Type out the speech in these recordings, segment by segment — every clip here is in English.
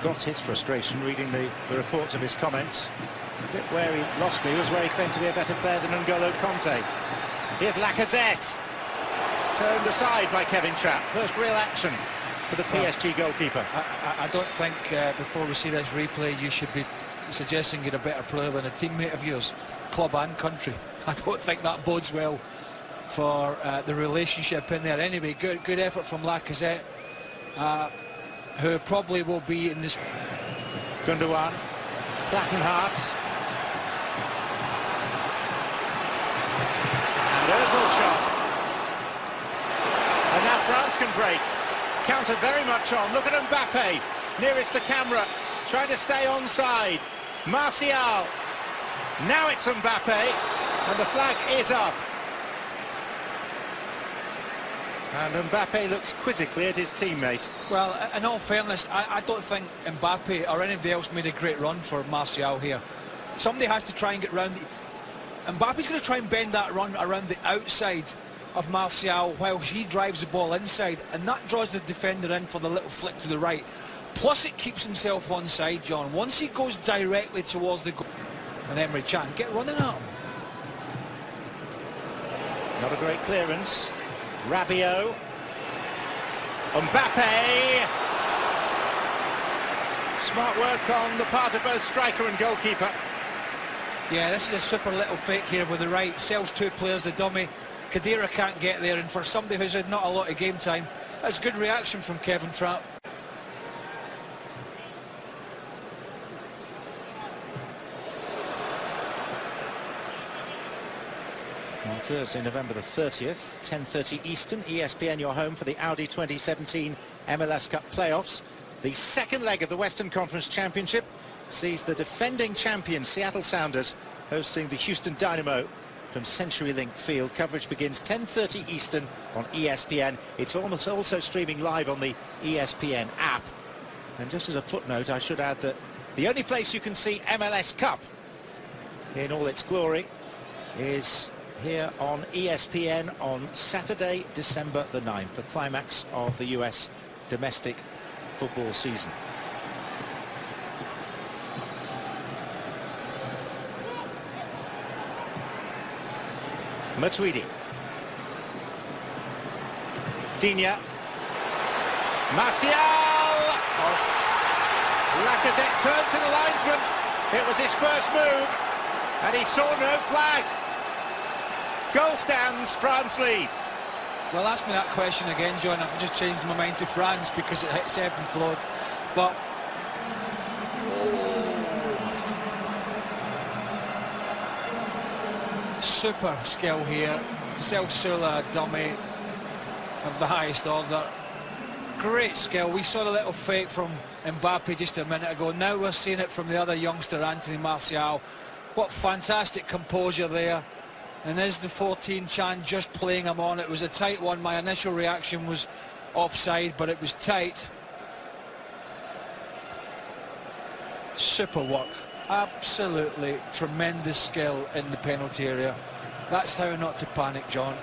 got his frustration reading the reports of his comments. The bit where he lost me was where he claimed to be a better player than N'Golo Conte. Here's Lacazette. Turned aside by Kevin Trapp. First real action for the PSG goalkeeper. I don't think before we see this replay you should be suggesting you're a better player than a teammate of yours, club and country. I don't think that bodes well for the relationship in there. Anyway, good effort from Lacazette, who probably will be in this. Gundogan, Plattenhardt, and Ozil's shot. And now France can break. Counter very much on. Look at Mbappe, nearest the camera, trying to stay onside. Martial. Now it's Mbappe, and the flag is up. And Mbappe looks quizzically at his teammate. Well, in all fairness, I don't think Mbappe or anybody else made a great run for Martial here. Somebody has to try and get round. Mbappe's going to try and bend that run around the outside of Martial while he drives the ball inside, and that draws the defender in for the little flick to the right. Plus it keeps himself onside, John. Once he goes directly towards the goal, and Emery Chan, get running at him. Not a great clearance. Rabiot. Mbappe. Smart work on the part of both striker and goalkeeper. Yeah, this is a super little fake here with the right. Sells two players, the dummy. Khedira can't get there, and for somebody who's had not a lot of game time, that's good reaction from Kevin Trapp. On Thursday, November the 30th, 10:30 Eastern, ESPN your home for the Audi 2017 MLS Cup playoffs. The second leg of the Western Conference Championship sees the defending champion Seattle Sounders hosting the Houston Dynamo from CenturyLink Field. Coverage begins 10:30 Eastern on ESPN. It's almost also streaming live on the ESPN app. And just as a footnote, I should add that the only place you can see MLS Cup in all its glory is here on ESPN on Saturday, December the 9th, the climax of the US domestic football season. Matuidi. Digne. Martial! Off. Lacazette turned to the linesman. It was his first move, and he saw no flag. Goal stands, France lead. Well, ask me that question again, John. I've just changed my mind to France because it hits ebb and flowed. But super skill here. Sula, dummy of the highest order. Great skill. We saw a little fake from Mbappe just a minute ago. Now we're seeing it from the other youngster, Anthony Martial. What fantastic composure there. And is the 14 Chan just playing him on? It was a tight one. My initial reaction was offside, but it was tight. Super work. Absolutely tremendous skill in the penalty area. That's how not to panic, John.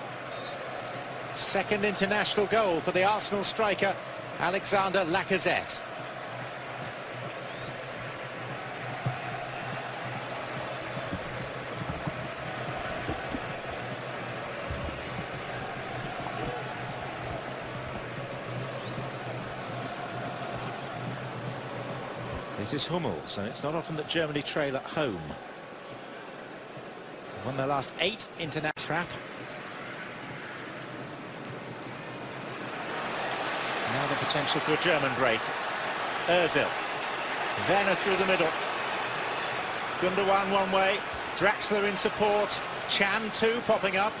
Second international goal for the Arsenal striker, Alexander Lacazette. This is Hummels, and it's not often that Germany trail at home. They've won their last 8 international. Trap. Now the potential for a German break. Ozil. Werner through the middle. Gundogan one way. Draxler in support. Chan too popping up.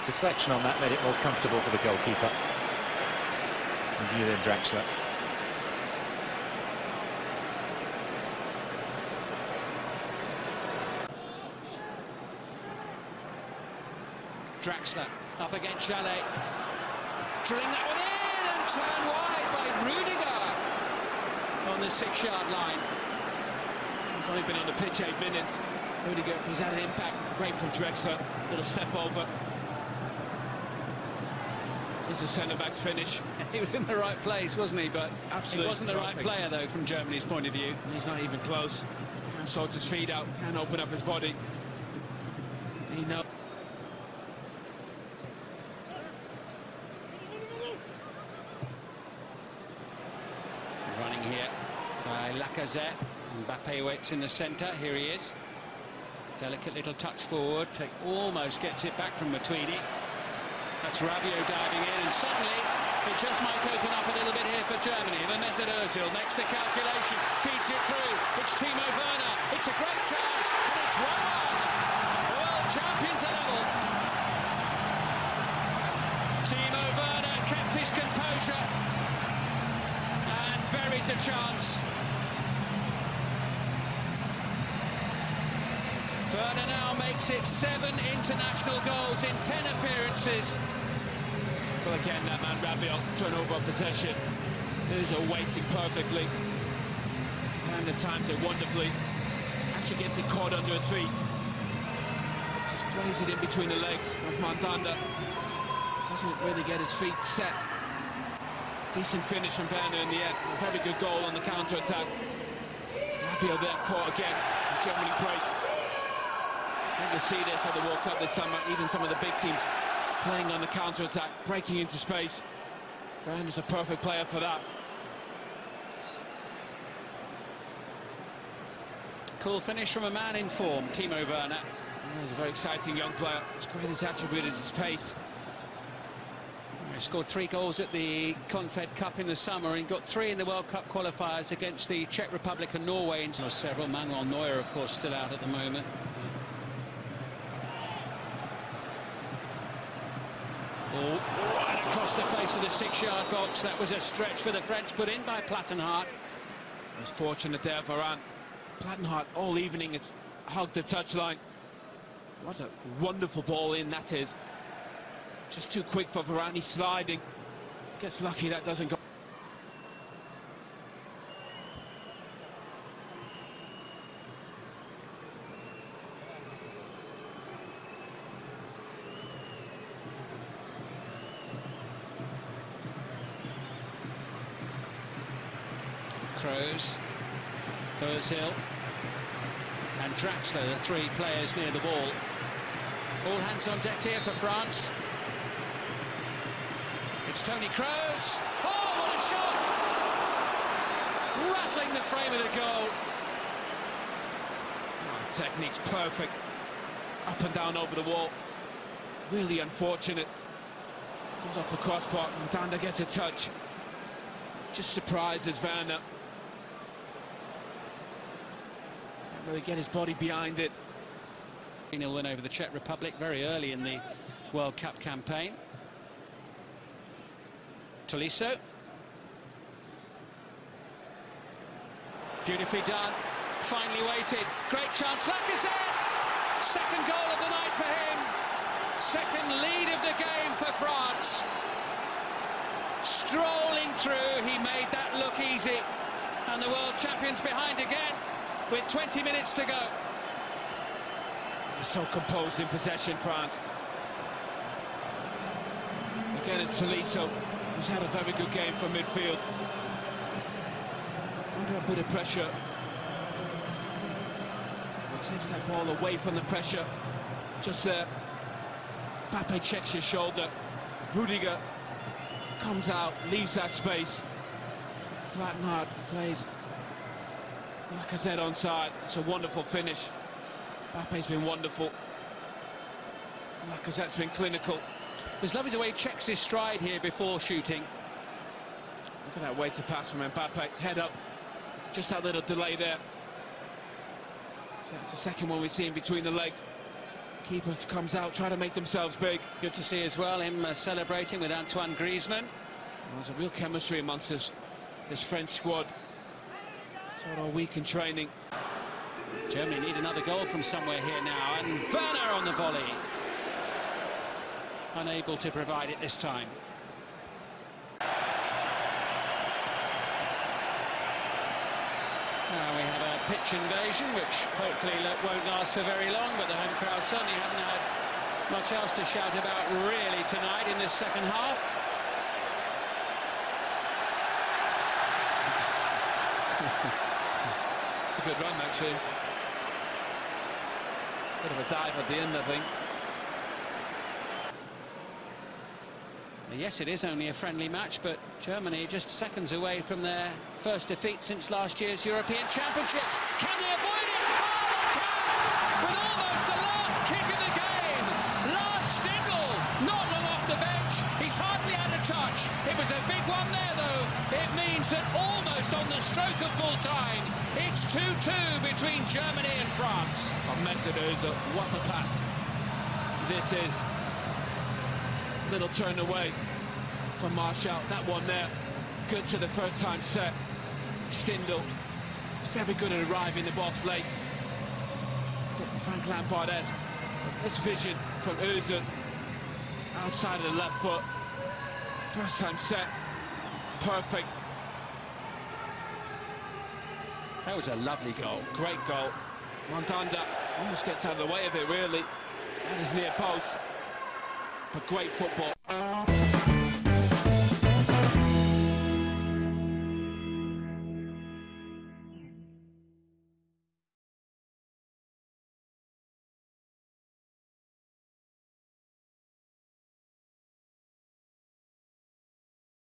Deflection on that made it more comfortable for the goalkeeper. And Julian Draxler. Draxler up against Chalet. Drilling that one in and turned wide by Rudiger on the 6-yard line. He's only been on the pitch 8 minutes. Rudiger has had an impact. Great from Draxler. Little step over. It's a centre-back's finish. He was in the right place, wasn't he? But Absolutely he wasn't the right player, though, from Germany's point of view. He's not even close. Can't sort his feet out, can't open up his body. He knows. Running here by Lacazette. Mbappe waits in the centre. Here he is. Delicate little touch forward. Almost gets it back from Matuidi. That's Rabiot diving in, and suddenly it just might open up a little bit here for Germany. The Mesut Ozil makes the calculation, feeds it through. It's Timo Werner. It's a great chance, and it's 1-1. The world champions are level. Timo Werner kept his composure and buried the chance. Werner now makes it 7 international goals in 10 appearances. Well, again, that man Rabiot, turnover of possession. Ozil waiting perfectly. And the times it wonderfully. Actually gets it caught under his feet. Just plays it in between the legs of Mandanda. Doesn't really get his feet set. Decent finish from Werner in the end. A very good goal on the counter-attack. Rabiot there caught again. Germany break. I think you'll see this at the World Cup this summer. Even some of the big teams playing on the counter-attack, breaking into space. Werner's a perfect player for that. Cool finish from a man in form, Timo Werner. He's a very exciting young player. His greatest attribute is his pace. He scored 3 goals at the Confed Cup in the summer. He got 3 in the World Cup qualifiers against the Czech Republic and Norway. And several. Manuel Neuer, of course, still out at the moment. Right across the face of the 6-yard box. That was a stretch for the French, put in by Plattenhardt. He's fortunate there, Varane. Plattenhardt all evening has hugged the touchline. What a wonderful ball in that is. Just too quick for Varane. He's sliding. Gets lucky that doesn't go. Kroos, Ozil and Draxler, the 3 players near the ball. All hands on deck here for France. It's Toni Kroos. Oh, what a shot! Rattling the frame of the goal. Oh, technique's perfect. Up and down over the wall. Really unfortunate. Comes off the crossbar and Danda gets a touch. Just surprises Werner. Really get his body behind it. 3-0 win over the Czech Republic very early in the World Cup campaign. Tolisso. Beautifully done. Finally waited. Great chance. Lacazette. Second goal of the night for him. Second lead of the game for France. Strolling through. He made that look easy. And the world champions behind again with 20 minutes to go. They're so composed in possession, France. Again, it's Tolisso, who's had a very good game from midfield. Under a bit of pressure. Takes that ball away from the pressure. Just there. Mbappe checks his shoulder. Rudiger comes out, leaves that space. Plattenhardt plays Lacazette onside. It's a wonderful finish. Mbappe's been wonderful. Lacazette's been clinical. It was lovely the way he checks his stride here before shooting. Look at that way to pass from Mbappe. Head up. Just that little delay there. So that's the second one we've seen between the legs. Keeper comes out, trying to make themselves big. Good to see as well him celebrating with Antoine Griezmann. There's a real chemistry amongst this French squad. Sort of weak in training. Germany need another goal from somewhere here now, and Werner on the volley. Unable to provide it this time. Now we have a pitch invasion, which hopefully won't last for very long, but the home crowd certainly haven't had much else to shout about really tonight in this second half. It's a good run, actually. Bit of a dive at the end, I think. Yes, it is only a friendly match, but Germany just seconds away from their first defeat since last year's European Championships. Can they avoid it? Oh, they can! With almost the last kick of the game. Lars Stindl, not long off the bench. He's hardly had a touch. It was a big one there, though. It means that almost on the stroke of full time, it's 2-2 between Germany and France. Mesut Ozil, what a pass. This is little turn away from Martial. That one there, good to the first time set. Stindl, very good at arriving in the box late. But Frank Lampard has this vision from Ozil, outside of the left foot. First time set, perfect. That was a lovely goal. Great goal. Mandanda almost gets out of the way of it, really. At his near post. But great football.